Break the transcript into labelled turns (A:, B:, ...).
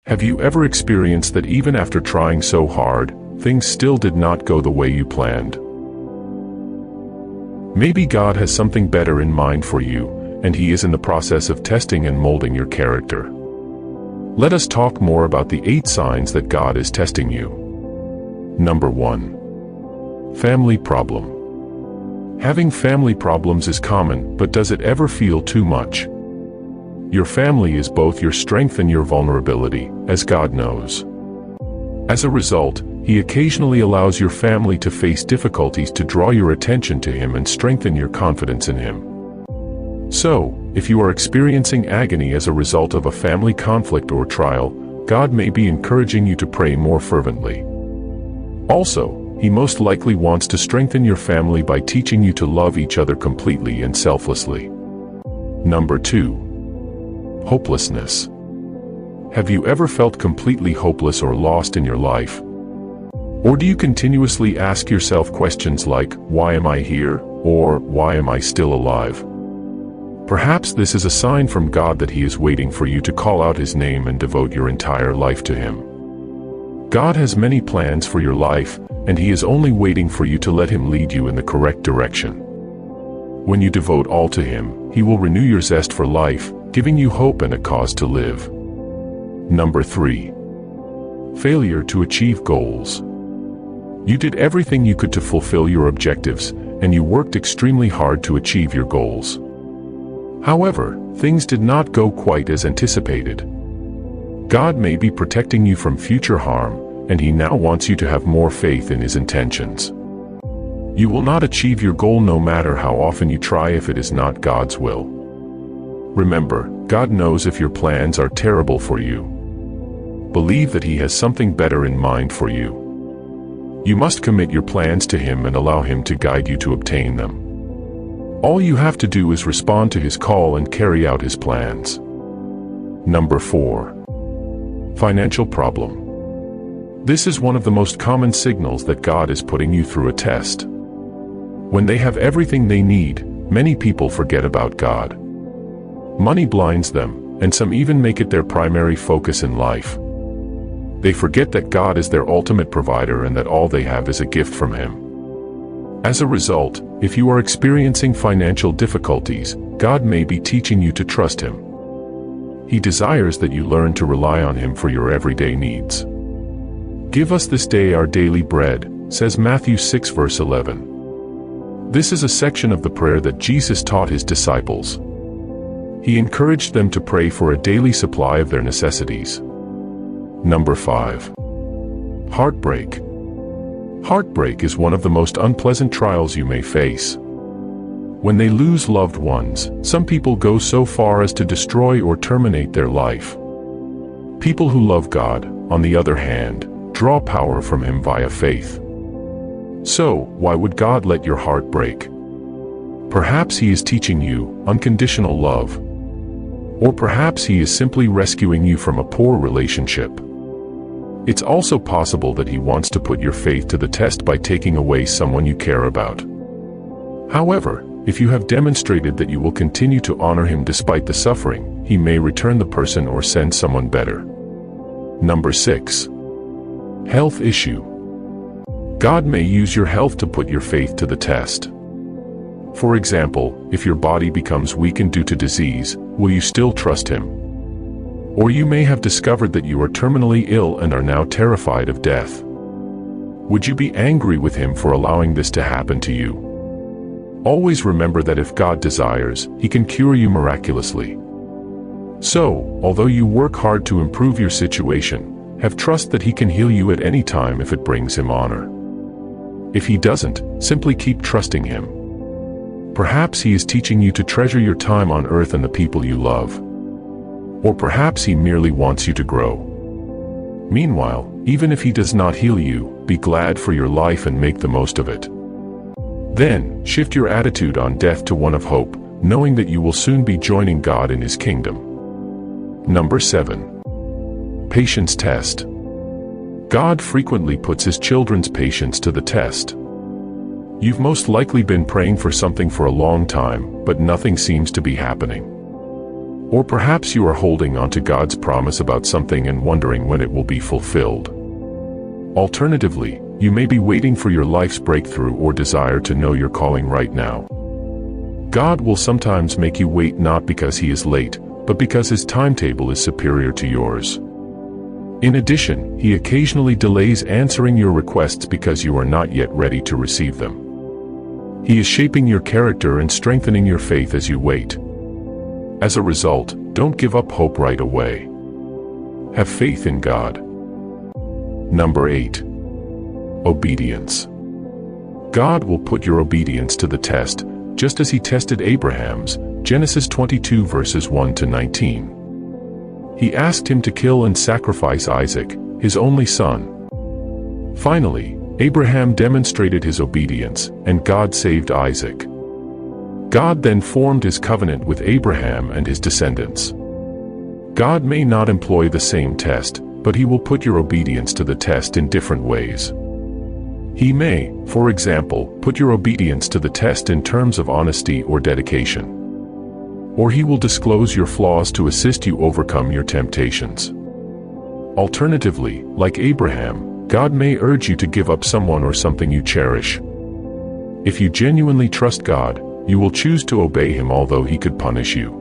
A: Have you ever experienced that even after trying so hard, things still did not go the way you planned? Maybe God has something better in mind for you, and He is in the process of testing and molding your character. Let us talk more about the 8 signs that God is testing you. Number 1. Family problem. Having family problems is common, but does it ever feel too much? Your family is both your strength and your vulnerability, as God knows. As a result, He occasionally allows your family to face difficulties to draw your attention to Him and strengthen your confidence in Him. So, if you are experiencing agony as a result of a family conflict or trial, God may be encouraging you to pray more fervently. Also, He most likely wants to strengthen your family by teaching you to love each other completely and selflessly. Number 2. Hopelessness. Have you ever felt completely hopeless or lost in your life? Or do you continuously ask yourself questions like, why am I here? Or, why am I still alive? Perhaps this is a sign from God that He is waiting for you to call out His name and devote your entire life to Him. God has many plans for your life, and He is only waiting for you to let Him lead you in the correct direction. When you devote all to Him, He will renew your zest for life, giving you hope and a cause to live. Number 3. Failure to achieve goals. You did everything you could to fulfill your objectives, and you worked extremely hard to achieve your goals. However, things did not go quite as anticipated. God may be protecting you from future harm, and He now wants you to have more faith in His intentions. You will not achieve your goal no matter how often you try if it is not God's will. Remember, God knows if your plans are terrible for you. Believe that He has something better in mind for you. You must commit your plans to Him and allow Him to guide you to obtain them. All you have to do is respond to His call and carry out His plans. Number 4. Financial problem. This is one of the most common signals that God is putting you through a test. When they have everything they need, many people forget about God. Money blinds them, and some even make it their primary focus in life. They forget that God is their ultimate provider and that all they have is a gift from Him. As a result, if you are experiencing financial difficulties, God may be teaching you to trust Him. He desires that you learn to rely on Him for your everyday needs. Give us this day our daily bread, says Matthew 6 verse 11. This is a section of the prayer that Jesus taught His disciples. He encouraged them to pray for a daily supply of their necessities. Number 5. Heartbreak. Heartbreak is one of the most unpleasant trials you may face. When they lose loved ones, some people go so far as to destroy or terminate their life. People who love God, on the other hand, draw power from Him via faith. So, why would God let your heart break? Perhaps He is teaching you unconditional love. Or perhaps He is simply rescuing you from a poor relationship. It's also possible that He wants to put your faith to the test by taking away someone you care about. However, if you have demonstrated that you will continue to honor Him despite the suffering, He may return the person or send someone better. Number 6. Health issue. God may use your health to put your faith to the test. For example, if your body becomes weakened due to disease, will you still trust Him? Or you may have discovered that you are terminally ill and are now terrified of death. Would you be angry with Him for allowing this to happen to you? Always remember that if God desires, He can cure you miraculously. So, although you work hard to improve your situation, have trust that He can heal you at any time if it brings Him honor. If He doesn't, simply keep trusting Him. Perhaps He is teaching you to treasure your time on earth and the people you love. Or perhaps He merely wants you to grow. Meanwhile, even if He does not heal you, be glad for your life and make the most of it. Then, shift your attitude on death to one of hope, knowing that you will soon be joining God in His kingdom. Number 7. Patience test. God frequently puts His children's patience to the test. You've most likely been praying for something for a long time, but nothing seems to be happening. Or perhaps you are holding on to God's promise about something and wondering when it will be fulfilled. Alternatively, you may be waiting for your life's breakthrough or desire to know your calling right now. God will sometimes make you wait not because He is late, but because His timetable is superior to yours. In addition, He occasionally delays answering your requests because you are not yet ready to receive them. He is shaping your character and strengthening your faith as you wait. As a result, don't give up hope right away. Have faith in God. Number 8. Obedience. God will put your obedience to the test, just as He tested Abraham's, Genesis 22 verses 1 to 19. He asked him to kill and sacrifice Isaac, his only son. Finally, Abraham demonstrated his obedience, and God saved Isaac. God then formed His covenant with Abraham and his descendants. God may not employ the same test, but He will put your obedience to the test in different ways. He may, for example, put your obedience to the test in terms of honesty or dedication. Or He will disclose your flaws to assist you overcome your temptations. Alternatively, like Abraham, God may urge you to give up someone or something you cherish. If you genuinely trust God, you will choose to obey Him although He could punish you.